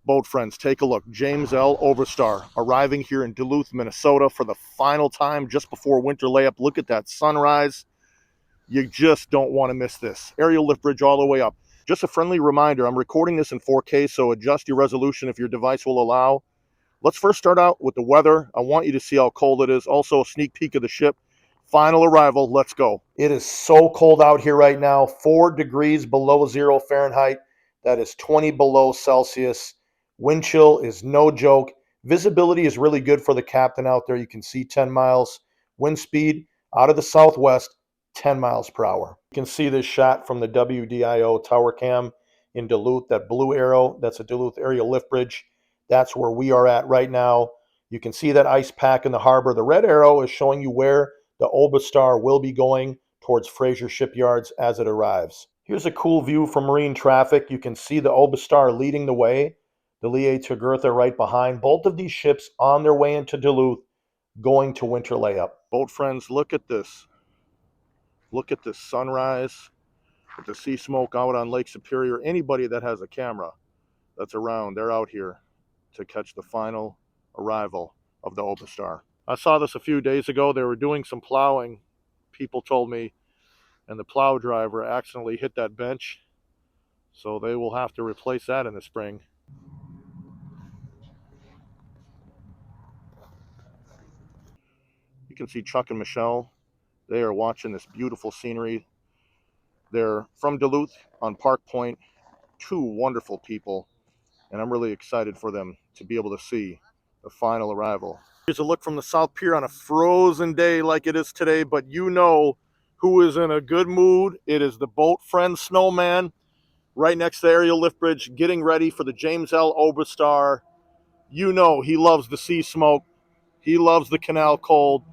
Boat friends, take a look. James L. Oberstar arriving here in Duluth, Minnesota for the final time just before winter layup. Look at that sunrise. You just don't want to miss this. Aerial lift bridge all the way up. Just a friendly reminder, I'm recording this in 4K, so adjust your resolution if your device will allow. Let's first start out with the weather. I want you to see how cold it is. Also a sneak peek of the ship. Final arrival, let's go. It is so cold out here right now, 4 degrees below 0 Fahrenheit. That is 20 below Celsius. Wind chill is no joke. Visibility is really good for the captain out there. You can see 10 miles. Wind speed out of the southwest, 10 miles per hour. You can see this shot from the WDIO tower cam in Duluth. That blue arrow, that's a Duluth aerial lift bridge. That's where we are at right now. You can see that ice pack in the harbor. The red arrow is showing you where the Oberstar will be going towards Fraser Shipyards as it arrives. Here's a cool view from marine traffic. You can see the Oberstar leading the way, the Layup right behind. Both of these ships on their way into Duluth, going to winter layup. Boat friends, look at this. Look at this sunrise with the sea smoke out on Lake Superior. Anybody that has a camera that's around, they're out here to catch the final arrival of the Oberstar. I saw this a few days ago. They were doing some plowing, people told me, and the plow driver accidentally hit that bench. So they will have to replace that in the spring. You can see Chuck and Michelle. They are watching this beautiful scenery. They're from Duluth on Park Point. 2 wonderful people, and I'm really excited for them to be able to see the final arrival. Here's a look from the South Pier on a frozen day like it is today, but you know who is in a good mood. It is the boat friend Snowman right next to the aerial lift bridge, getting ready for the James L. Oberstar. You know he loves the sea smoke, he loves the canal cold,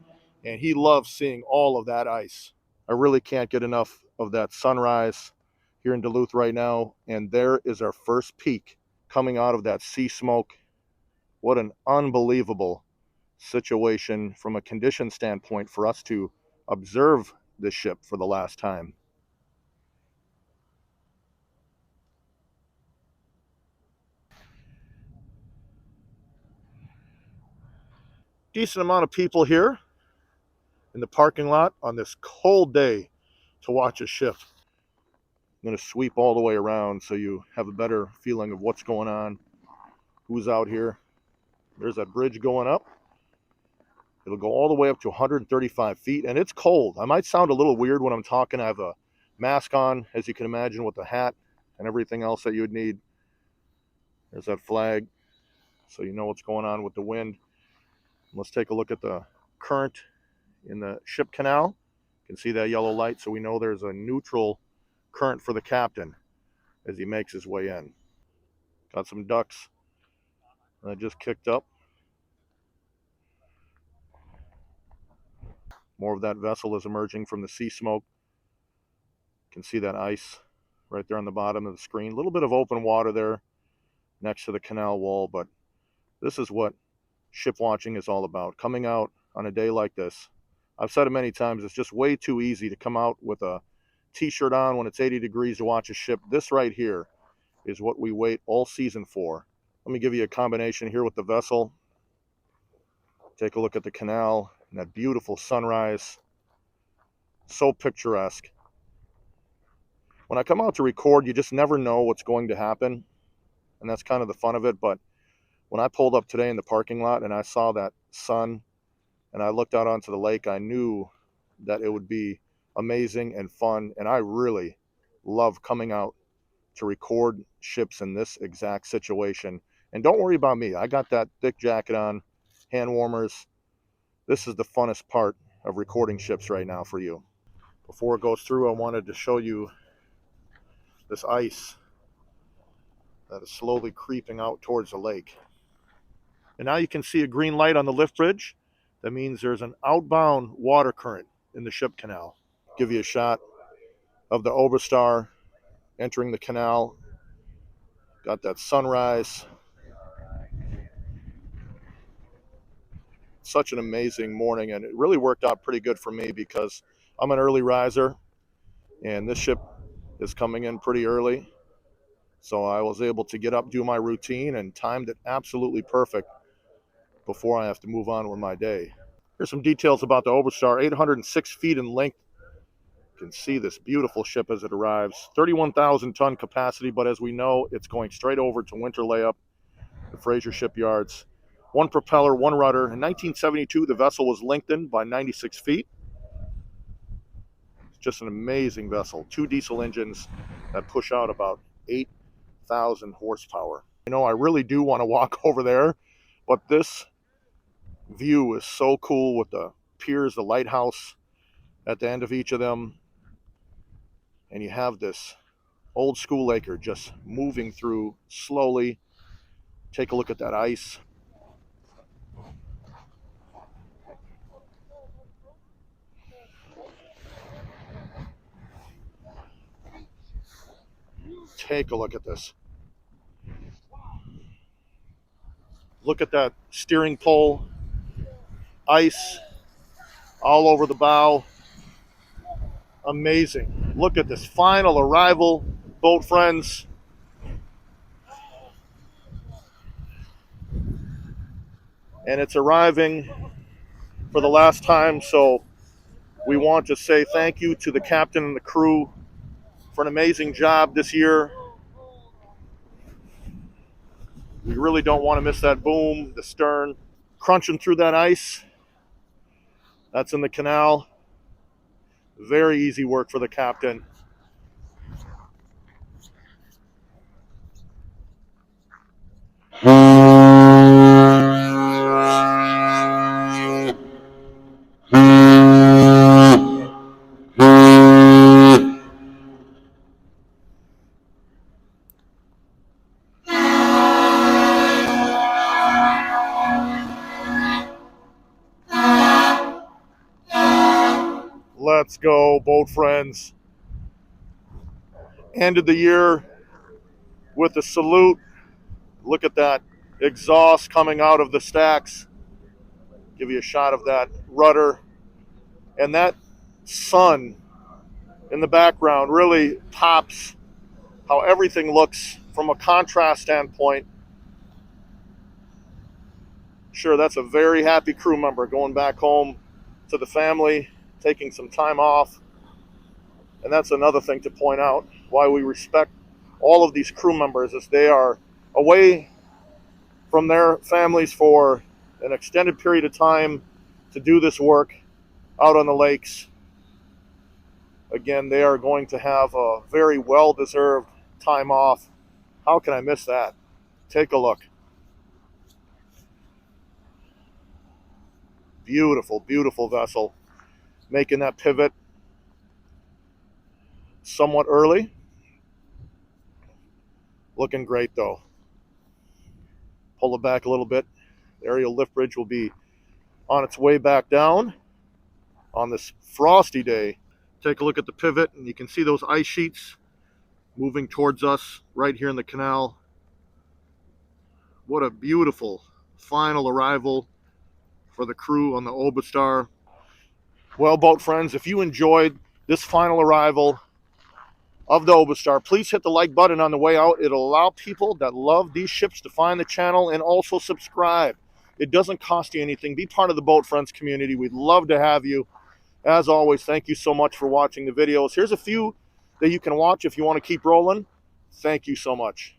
and he loves seeing all of that ice. I really can't get enough of that sunrise here in Duluth right now, and there is our first peak coming out of that sea smoke. What an unbelievable situation from a condition standpoint for us to observe this ship for the last time. Decent amount of people here in the parking lot on this cold day to watch a ship. I'm going to sweep all the way around so you have a better feeling of what's going on, who's out here. There's that bridge going up. It'll go all the way up to 135 feet, and it's cold. I might sound a little weird when I'm talking. I have a mask on, as you can imagine, with a hat and everything else that you would need. There's that flag, so you know what's going on with the wind. Let's take a look at the current in the ship canal. You can see that yellow light, so we know there's a neutral current for the captain as he makes his way in. Got some ducks that just kicked up. More of that vessel is emerging from the sea smoke. You can see that ice right there on the bottom of the screen. A little bit of open water there next to the canal wall, but this is what ship watching is all about. Coming out on a day like this. I've said it many times, it's just way too easy to come out with a t-shirt on when it's 80 degrees to watch a ship. This right here is what we wait all season for. Let me give you a combination here with the vessel. Take a look at the canal and that beautiful sunrise. So picturesque. When I come out to record, you just never know what's going to happen, and that's kind of the fun of it. But when I pulled up today in the parking lot and I saw that sun and I looked out onto the lake, I knew that it would be amazing and fun, and I really love coming out to record ships in this exact situation. And don't worry about me. I got that thick jacket on, hand warmers. This is the funnest part of recording ships right now for you. Before it goes through, I wanted to show you this ice that is slowly creeping out towards the lake. And now you can see a green light on the lift bridge. That means there's an outbound water current in the ship canal. Give you a shot of the Oberstar entering the canal. Got that sunrise. Such an amazing morning, and it really worked out pretty good for me because I'm an early riser, and this ship is coming in pretty early. So I was able to get up, do my routine, and timed it absolutely perfect before I have to move on with my day. Here's some details about the Oberstar. 806 feet in length. You can see this beautiful ship as it arrives. 31,000 ton capacity, but as we know, it's going straight over to winter layup at Fraser Shipyards. One propeller, one rudder. In 1972, the vessel was lengthened by 96 feet. It's just an amazing vessel. 2 diesel engines that push out about 8,000 horsepower. You know, I really do want to walk over there, but this view is so cool with the piers, the lighthouse at the end of each of them. And you have this old school acre just moving through slowly. Take a look at that ice. Take a look at this. Look at that steering pole. Ice all over the bow. Amazing. Look at this final arrival, boat friends. And it's arriving for the last time, so we want to say thank you to the captain and the crew for an amazing job this year. We really don't want to miss that boom, the stern, crunching through that ice. That's in the canal. Very easy work for the captain. Let's go, boat friends. End of the year with a salute. Look at that exhaust coming out of the stacks. Give you a shot of that rudder. And that sun in the background really pops how everything looks from a contrast standpoint. Sure, that's a very happy crew member going back home to the family, taking some time off. And that's another thing to point out, why we respect all of these crew members, as they are away from their families for an extended period of time to do this work out on the lakes. Again, they are going to have a very well-deserved time off. How can I miss that? Take a look. Beautiful, beautiful vessel. Making that pivot somewhat early. Looking great though. Pull it back a little bit. The aerial lift bridge will be on its way back down on this frosty day. Take a look at the pivot and you can see those ice sheets moving towards us right here in the canal. What a beautiful final arrival for the crew on the Oberstar. Well, boat friends, if you enjoyed this final arrival of the Oberstar, please hit the like button on the way out. It'll allow people that love these ships to find the channel, and also subscribe. It doesn't cost you anything. Be part of the Boat Friends community. We'd love to have you. As always, thank you so much for watching the videos. Here's a few that you can watch if you want to keep rolling. Thank you so much.